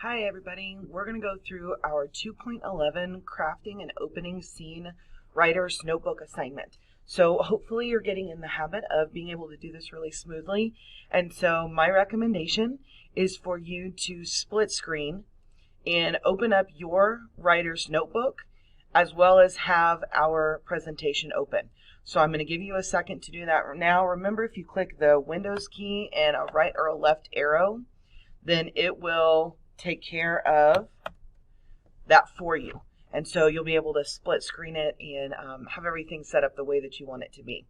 Hi everybody, we're going to go through our 2.11 crafting and opening scene writer's notebook assignment. So hopefully you're getting in the habit of being able to do this really smoothly. And so my recommendation is for you to split screen and open up your writer's notebook as well as have our presentation open. So I'm going to give you a second to do that now. Remember, if you click the Windows key and a right or a left arrow, then it will take care of that for you. And so you'll be able to split screen it and have everything set up the way that you want it to be.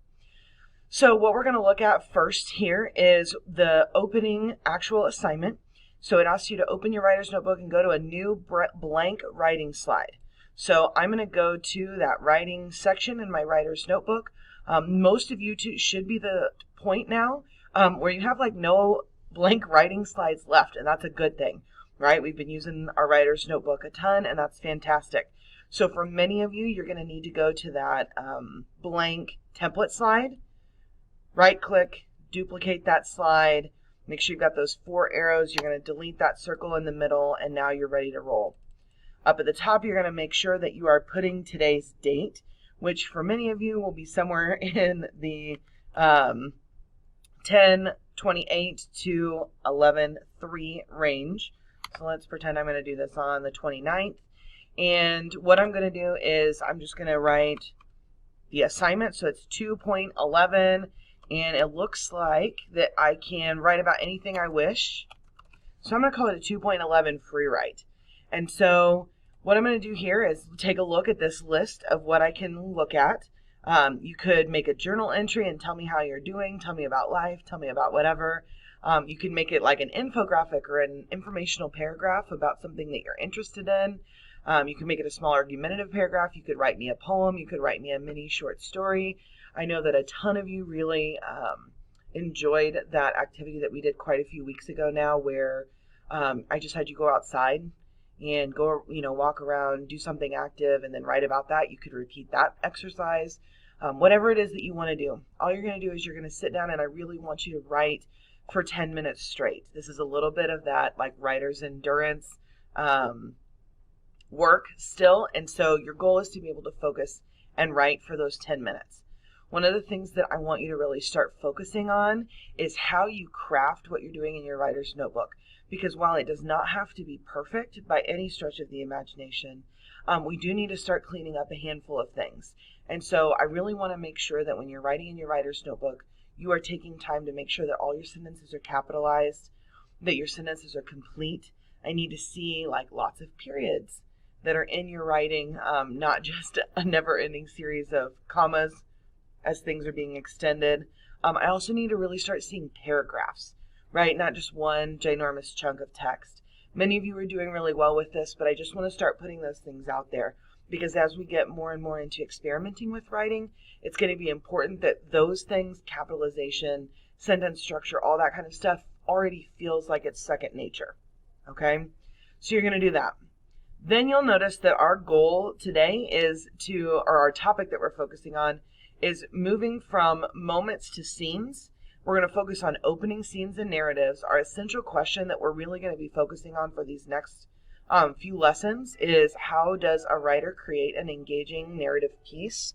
So what we're going to look at first here is the opening actual assignment. So it asks you to open your writer's notebook and go to a new blank writing slide. So I'm going to go to that writing section in my writer's notebook. Most of you should be the point now where you have like no blank writing slides left, and that's a good thing, right? We've been using our writer's notebook a ton, and that's fantastic. So for many of you, you're going to need to go to that blank template slide, right click, duplicate that slide, make sure you've got those 4 arrows. You're going to delete that circle in the middle, and now you're ready to roll. Up at the top, you're going to make sure that you are putting today's date, which for many of you will be somewhere in the 10/28 to 11/3 range. So let's pretend I'm going to do this on the 29th. And what I'm going to do is I'm just going to write the assignment. So it's 2.11, and it looks like that I can write about anything I wish. So I'm going to call it a 2.11 free write. And so what I'm going to do here is take a look at this list of what I can look at. You could make a journal entry and tell me how you're doing, tell me about life, tell me about whatever. You can make it like an infographic or an informational paragraph about something that you're interested in. You can make it a small argumentative paragraph. You could write me a poem. You could write me a mini short story. I know that a ton of you really enjoyed that activity that we did quite a few weeks ago now, where I just had you go outside and go, walk around, do something active, and then write about that. You could repeat that exercise. Whatever it is that you want to do, all you're going to do is you're going to sit down, and I really want you to write for 10 minutes straight. This is a little bit of that like writer's endurance work still, and so your goal is to be able to focus and write for those 10 minutes. One of the things that I want you to really start focusing on is how you craft what you're doing in your writer's notebook. Because while it does not have to be perfect by any stretch of the imagination, we do need to start cleaning up a handful of things. And so I really want to make sure that when you're writing in your writer's notebook, you are taking time to make sure that all your sentences are capitalized, that your sentences are complete. I need to see like lots of periods that are in your writing, not just a never-ending series of commas as things are being extended. I also need to really start seeing paragraphs, right? Not just one ginormous chunk of text. Many of you are doing really well with this, but I just want to start putting those things out there, because as we get more and more into experimenting with writing, it's going to be important that those things, capitalization, sentence structure, all that kind of stuff, already feels like it's second nature, okay? So you're going to do that. Then you'll notice that our goal today is or our topic that we're focusing on is moving from moments to scenes. We're going to focus on opening scenes and narratives. Our essential question that we're really going to be focusing on for these next few lessons is, how does a writer create an engaging narrative piece?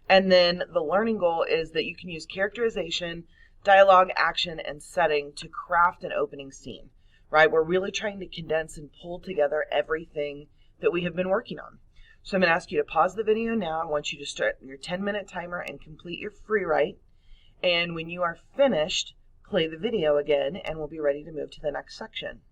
And then the learning goal is that you can use characterization, dialogue, action, and setting to craft an opening scene, right? We're really trying to condense and pull together everything that we have been working on. So I'm going to ask you to pause the video now. I want you to start your 10-minute timer and complete your free write. And when you are finished, play the video again, and we'll be ready to move to the next section.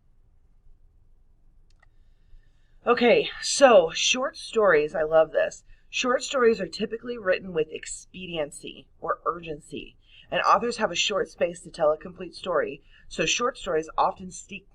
Okay, so short stories, I love this. Short stories are typically written with expediency or urgency, and authors have a short space to tell a complete story. So short stories often seek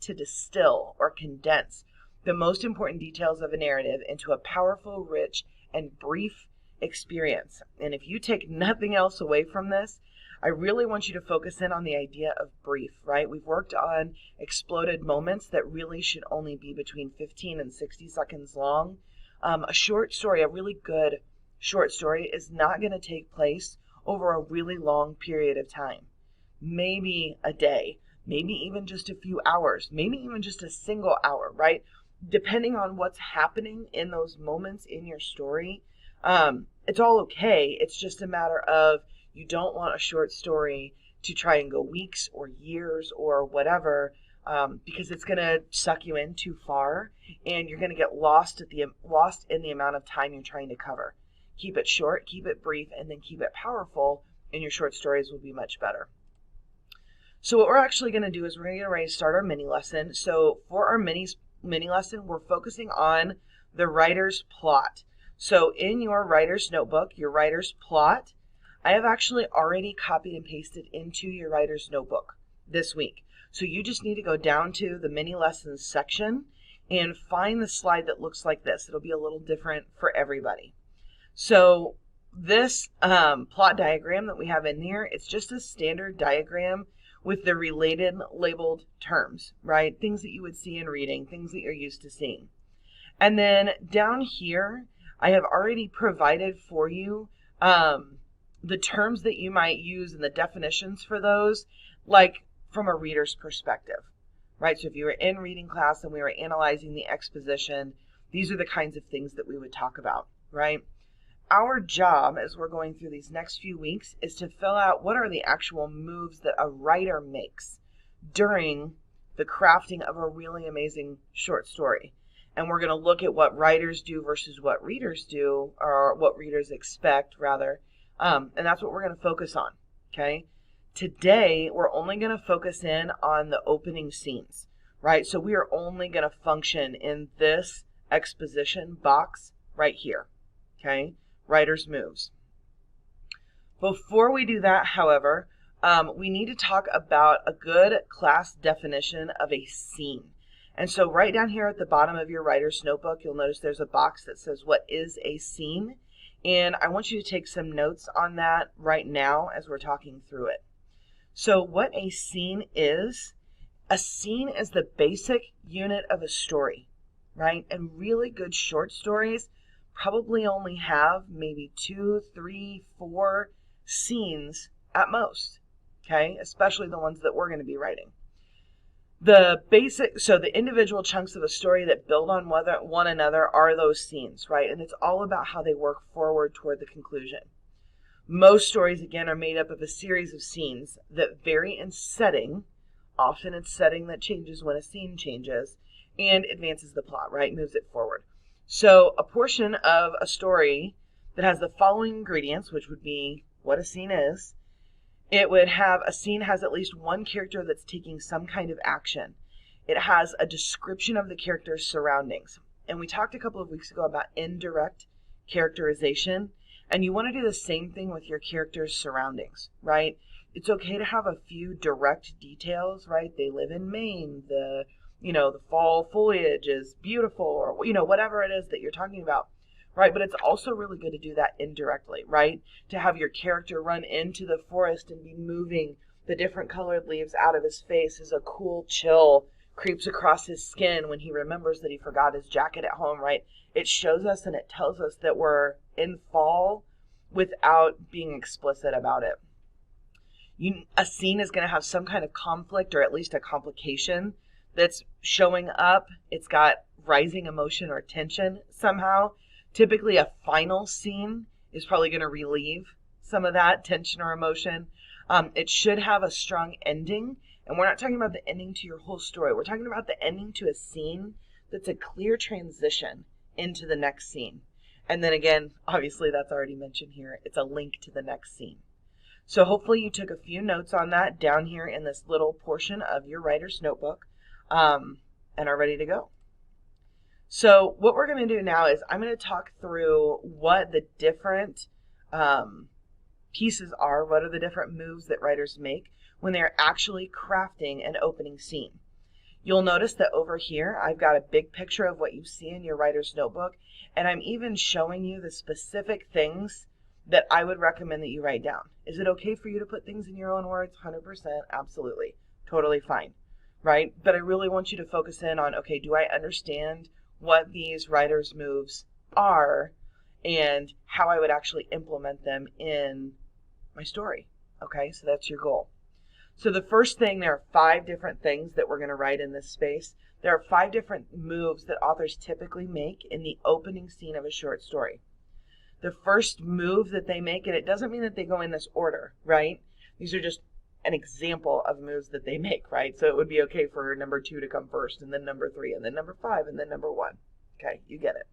to distill or condense the most important details of a narrative into a powerful, rich, and brief experience. And if you take nothing else away from this, I really want you to focus in on the idea of brief, right? We've worked on exploded moments that really should only be between 15 and 60 seconds long. A short story, a really good short story, is not going to take place over a really long period of time. Maybe a day, maybe even just a few hours, maybe even just a single hour, right? Depending on what's happening in those moments in your story, it's all okay. It's just a matter of you don't want a short story to try and go weeks or years or whatever, because it's going to suck you in too far, and you're going to get lost in the amount of time you're trying to cover. Keep it short, keep it brief, and then keep it powerful, and your short stories will be much better. So what we're actually going to do is we're going to get ready to start our mini lesson. So for our mini lesson, we're focusing on the writer's plot. So in your writer's notebook, your writer's plot, I have actually already copied and pasted into your writer's notebook this week. So you just need to go down to the mini lessons section and find the slide that looks like this. It'll be a little different for everybody. So this plot diagram that we have in here, it's just a standard diagram with the related labeled terms, right? Things that you would see in reading, things that you're used to seeing. And then down here, I have already provided for you the terms that you might use and the definitions for those, like from a reader's perspective, right? So if you were in reading class and we were analyzing the exposition, these are the kinds of things that we would talk about, right? Our job as we're going through these next few weeks is to fill out what are the actual moves that a writer makes during the crafting of a really amazing short story. And we're going to look at what writers do versus what readers do, or what readers expect, rather. And that's what we're going to focus on, okay? Today, we're only going to focus in on the opening scenes, right? So we are only going to function in this exposition box right here, okay? Writer's moves. Before we do that, however, we need to talk about a good class definition of a scene. And so right down here at the bottom of your writer's notebook, you'll notice there's a box that says, what is a scene? And I want you to take some notes on that right now as we're talking through it. So what a scene is the basic unit of a story, right? And really good short stories probably only have maybe 2, 3, 4 scenes at most, okay? Especially the ones that we're going to be writing. The individual chunks of a story that build on one another are those scenes, right? And it's all about how they work forward toward the conclusion. Most stories, again, are made up of a series of scenes that vary in setting. Often it's setting that changes when a scene changes and advances the plot, right? Moves it forward. So a portion of a story that has the following ingredients, which would be what a scene is, a scene has at least one character that's taking some kind of action. It has a description of the character's surroundings. And we talked a couple of weeks ago about indirect characterization. And you want to do the same thing with your character's surroundings, right? It's okay to have a few direct details, right? They live in Maine. The fall foliage is beautiful, or, whatever it is that you're talking about, right? But it's also really good to do that indirectly, right? To have your character run into the forest and be moving the different colored leaves out of his face as a cool chill creeps across his skin when he remembers that he forgot his jacket at home, right? It shows us and it tells us that we're in fall without being explicit about it. A scene is going to have some kind of conflict, or at least a complication that's showing up. It's got rising emotion or tension somehow. Typically a final scene is probably going to relieve some of that tension or emotion. It should have a strong ending. And we're not talking about the ending to your whole story. We're talking about the ending to a scene that's a clear transition into the next scene. And then again, obviously that's already mentioned here. It's a link to the next scene. So hopefully you took a few notes on that down here in this little portion of your writer's notebook, and are ready to go. So what we're going to do now is I'm going to talk through what the different pieces are, what are the different moves that writers make when they're actually crafting an opening scene. You'll notice that over here, I've got a big picture of what you see in your writer's notebook, and I'm even showing you the specific things that I would recommend that you write down. Is it okay for you to put things in your own words? 100%, absolutely, totally fine, right? But I really want you to focus in on, okay, do I understand what these writer's moves are and how I would actually implement them in my story? Okay, so that's your goal. So the first thing, there are 5 different things that we're going to write in this space. There are 5 different moves that authors typically make in the opening scene of a short story. The first move that they make, and it doesn't mean that they go in this order, right? These are just an example of moves that they make, right? So it would be okay for number 2 to come first, and then number 3, and then number 5, and then number 1. Okay, you get it.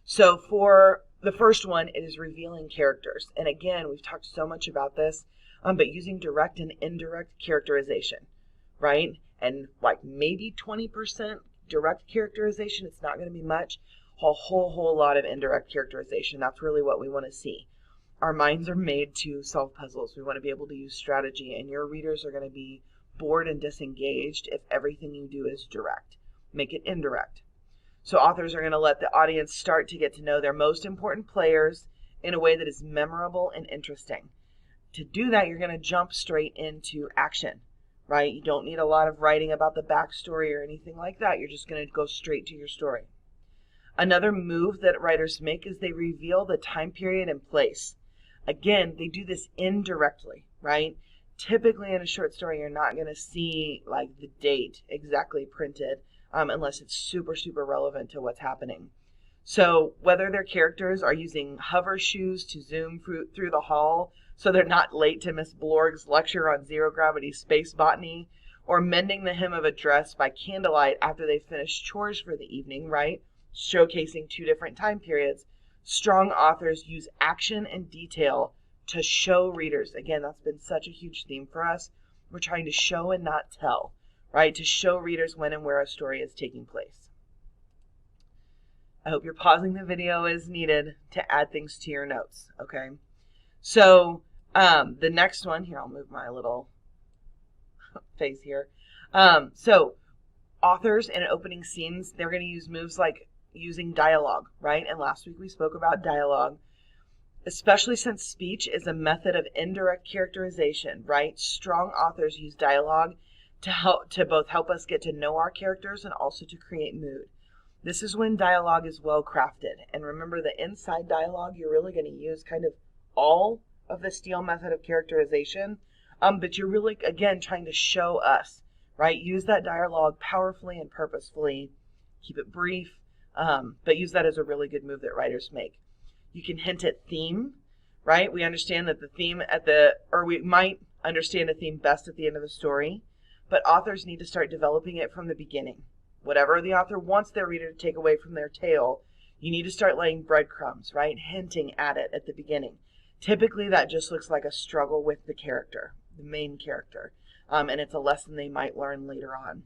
So for the first one, it is revealing characters. And again, we've talked so much about this, but using direct and indirect characterization, right? And like maybe 20% direct characterization, it's not going to be much. A whole lot of indirect characterization. That's really what we want to see. Our minds are made to solve puzzles. We want to be able to use strategy, and your readers are going to be bored and disengaged if everything you do is direct. Make it indirect. So authors are going to let the audience start to get to know their most important players in a way that is memorable and interesting. To do that, you're going to jump straight into action, right? You don't need a lot of writing about the backstory or anything like that. You're just going to go straight to your story. Another move that writers make is they reveal the time period and place. Again, they do this indirectly, right? Typically in a short story, you're not going to see like the date exactly printed unless it's super relevant to what's happening. So whether their characters are using hover shoes to zoom through the hall so they're not late to Miss Blorg's lecture on zero gravity space botany, or mending the hem of a dress by candlelight after they finish chores for the evening, right? Showcasing 2 different time periods. Strong authors use action and detail to show readers. Again, that's been such a huge theme for us. We're trying to show and not tell, right? To show readers when and where a story is taking place. I hope you're pausing the video as needed to add things to your notes, okay? So the next one, here, I'll move my little face here. So authors in opening scenes, they're going to use moves like using dialogue, right? And last week we spoke about dialogue, especially since speech is a method of indirect characterization, right? Strong authors use dialogue to both help us get to know our characters and also to create mood. This is when dialogue is well crafted. And remember, the inside dialogue, you're really going to use kind of all of the Steele method of characterization, but you're really, again, trying to show us, right? Use that dialogue powerfully and purposefully. Keep it brief, but use that as a really good move that writers make. You can hint at theme, right? We understand that the theme we might understand a theme best at the end of the story, but authors need to start developing it from the beginning. Whatever the author wants their reader to take away from their tale, you need to start laying breadcrumbs, right? Hinting at it at the beginning. Typically, that just looks like a struggle with the character, the main character, and it's a lesson they might learn later on.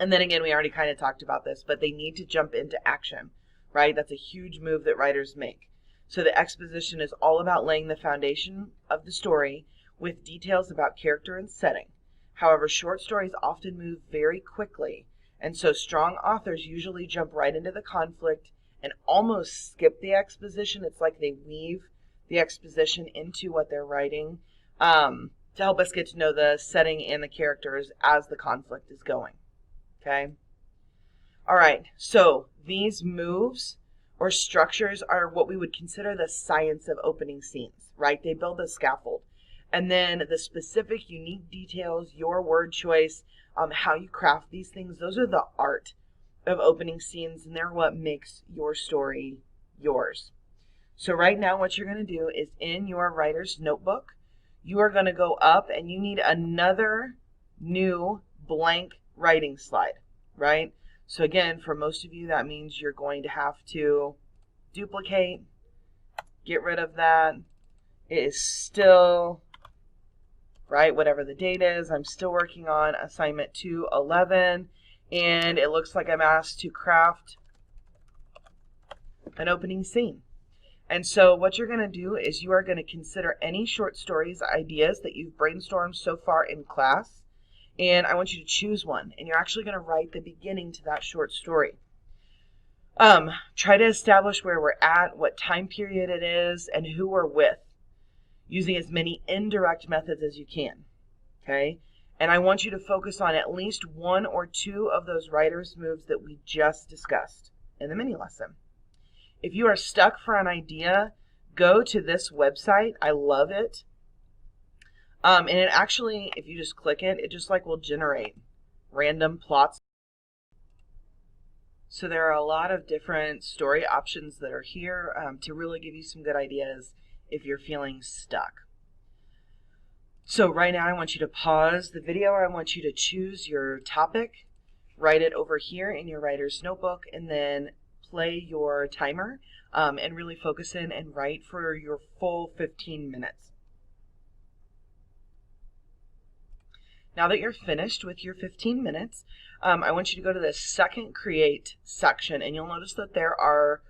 And then again, we already kind of talked about this, but they need to jump into action, right? That's a huge move that writers make. So the exposition is all about laying the foundation of the story with details about character and setting. However, short stories often move very quickly, and so strong authors usually jump right into the conflict and almost skip the exposition. It's like they weave the exposition into what they're writing to help us get to know the setting and the characters as the conflict is going. Okay? All right, so these moves or structures are what we would consider the science of opening scenes, right? They build a scaffold. And then the specific, unique details, your word choice, how you craft these things, those are the art of opening scenes, and they're what makes your story yours. So right now what you're going to do is in your writer's notebook, you are going to go up and you need another new blank writing slide, right? So again, for most of you, that means you're going to have to duplicate, get rid of that. It is still, right, whatever the date is, I'm still working on assignment 211, and it looks like I'm asked to craft an opening scene. And so what you're going to do is you are going to consider any short stories, ideas that you've brainstormed so far in class, and I want you to choose one, and you're actually going to write the beginning to that short story. Try to establish where we're at, what time period it is, and who we're with, using as many indirect methods as you can, okay? And I want you to focus on at least 1 or 2 of those writer's moves that we just discussed in the mini lesson. If you are stuck for an idea, go to this website. I love it. And it actually, if you just click it, it just like will generate random plots. So there are a lot of different story options that are here to really give you some good ideas if you're feeling stuck. So right now I want you to pause the video. I want you to choose your topic, write it over here in your writer's notebook, and then play your timer and really focus in and write for your full 15 minutes. Now that you're finished with your 15 minutes, I want you to go to the second create section, and you'll notice that there are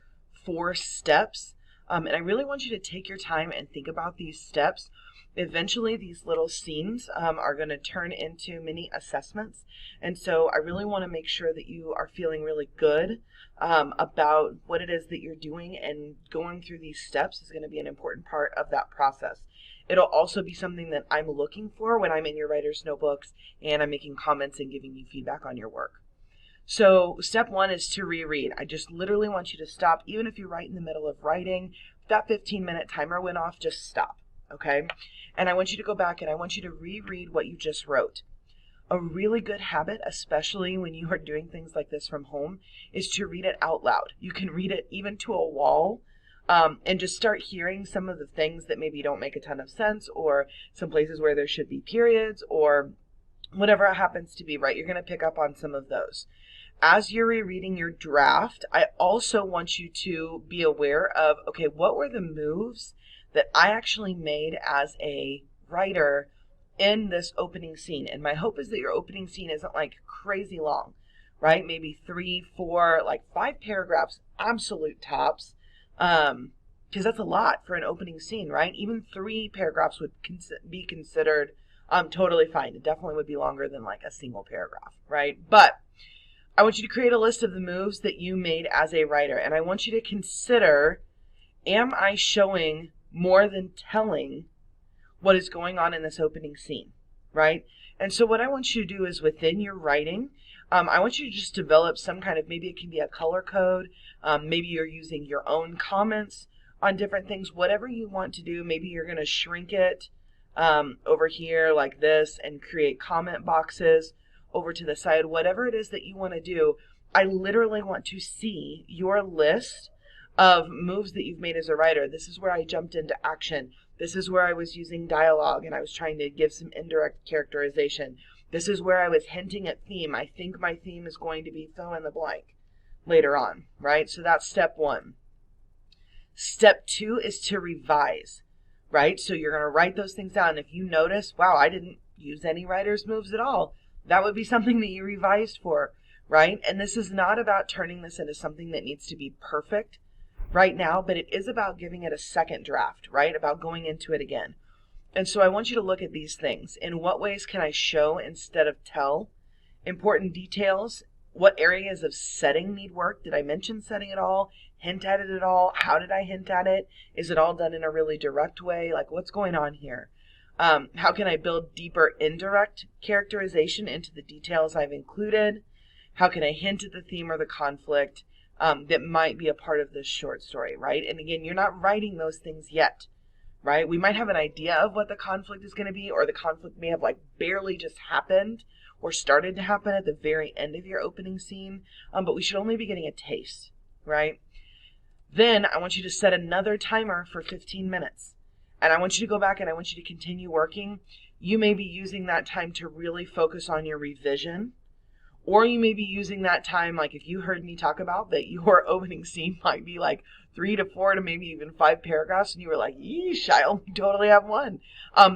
4 steps. And I really want you to take your time and think about these steps. Eventually, these little scenes are going to turn into mini assessments. And so I really want to make sure that you are feeling really good about what it is that you're doing, and going through these steps is going to be an important part of that process. It'll also be something that I'm looking for when I'm in your writer's notebooks and I'm making comments and giving you feedback on your work. So step 1 is to reread. I just literally want you to stop. Even if you're right in the middle of writing, if that 15-minute timer went off, just stop, okay? And I want you to go back and I want you to reread what you just wrote. A really good habit, especially when you are doing things like this from home, is to read it out loud. You can read it even to a wall. And just start hearing some of the things that maybe don't make a ton of sense, or some places where there should be periods, or whatever it happens to be, right? You're going to pick up on some of those. As you're rereading your draft, I also want you to be aware of, okay, what were the moves that I actually made as a writer in this opening scene? And my hope is that your opening scene isn't like crazy long, right? Maybe 3, 4, like 5 paragraphs, absolute tops. Because that's a lot for an opening scene, right? Even 3 paragraphs would be considered totally fine. It definitely would be longer than like a single paragraph, right? But I want you to create a list of the moves that you made as a writer, and I want you to consider, am I showing more than telling what is going on in this opening scene, right? And so what I want you to do is, within your writing, I want you to just develop some kind of, maybe it can be a color code, maybe you're using your own comments on different things, whatever you want to do. Maybe you're going to shrink it over here like this and create comment boxes over to the side, whatever it is that you want to do. I literally want to see your list of moves that you've made as a writer. This is where I jumped into action. This is where I was using dialogue and I was trying to give some indirect characterization. This is where I was hinting at theme. I think my theme is going to be fill in the blank later on, right? So that's step 1. Step 2 is to revise, right? So you're going to write those things down. If you notice, wow, I didn't use any writer's moves at all, that would be something that you revised for, right? And this is not about turning this into something that needs to be perfect right now, but it is about giving it a second draft, right? About going into it again. And so I want you to look at these things. In what ways can I show instead of tell? Important details. What areas of setting need work? Did I mention setting at all? Hint at it at all? How did I hint at it? Is it all done in a really direct way? Like, what's going on here? How can I build deeper indirect characterization into the details I've included? How can I hint at the theme or the conflict that might be a part of this short story, right? And again, you're not writing those things yet, right? We might have an idea of what the conflict is going to be, or the conflict may have like barely just happened or started to happen at the very end of your opening scene, but we should only be getting a taste, right? Then I want you to set another timer for 15 minutes. And I want you to go back and I want you to continue working. You may be using that time to really focus on your revision. Or you may be using that time, like if you heard me talk about that your opening scene might be like 3 to 4 to maybe even 5 paragraphs, and you were like, yeesh, I only totally have 1.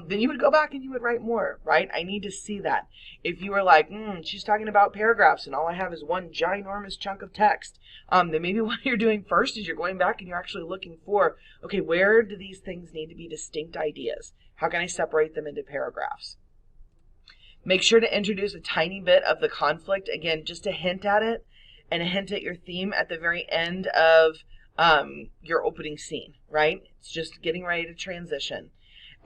Then you would go back and you would write more, right? I need to see that. If you were like, she's talking about paragraphs and all I have is 1 ginormous chunk of text, then maybe what you're doing first is you're going back and you're actually looking for, okay, where do these things need to be distinct ideas? How can I separate them into paragraphs? Make sure to introduce a tiny bit of the conflict, again, just a hint at it, and a hint at your theme at the very end of your opening scene, right? It's just getting ready to transition.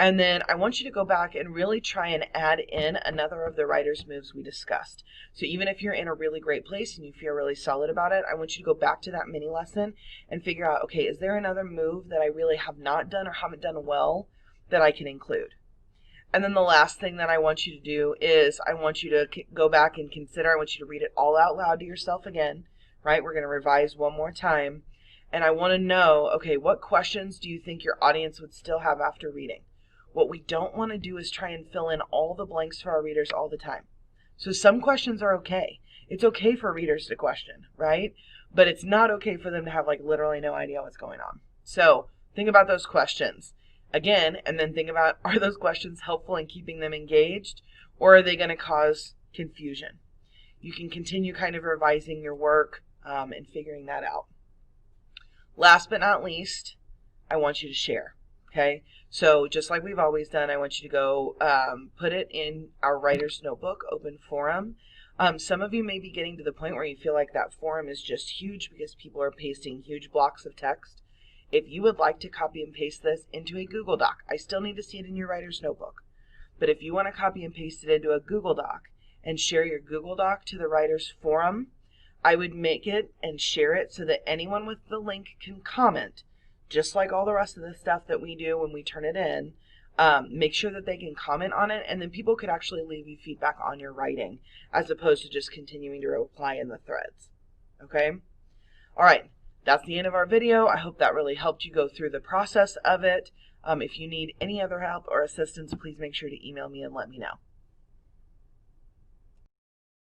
And then I want you to go back and really try and add in another of the writer's moves we discussed. So even if you're in a really great place and you feel really solid about it, I want you to go back to that mini lesson and figure out, okay, is there another move that I really have not done or haven't done well that I can include? And then the last thing that I want you to do is I want you to go back and consider, I want you to read it all out loud to yourself again, right? We're going to revise one more time. And I want to know, okay, what questions do you think your audience would still have after reading? What we don't want to do is try and fill in all the blanks for our readers all the time. So some questions are okay. It's okay for readers to question, right? But it's not okay for them to have like literally no idea what's going on. So think about those questions again, and then think about, are those questions helpful in keeping them engaged, or are they going to cause confusion? You can continue kind of revising your work and figuring that out. Last but not least, I want you to share, okay? So just like we've always done, I want you to go put it in our writer's notebook, open forum. Some of you may be getting to the point where you feel like that forum is just huge because people are pasting huge blocks of text. If you would like to copy and paste this into a Google Doc, I still need to see it in your writer's notebook. But if you want to copy and paste it into a Google Doc and share your Google Doc to the writer's forum, I would make it and share it so that anyone with the link can comment, just like all the rest of the stuff that we do when we turn it in. Make sure that they can comment on it, and then people could actually leave you feedback on your writing as opposed to just continuing to reply in the threads. Okay? All right. That's the end of our video. I hope that really helped you go through the process of it. If you need any other help or assistance, please make sure to email me and let me know.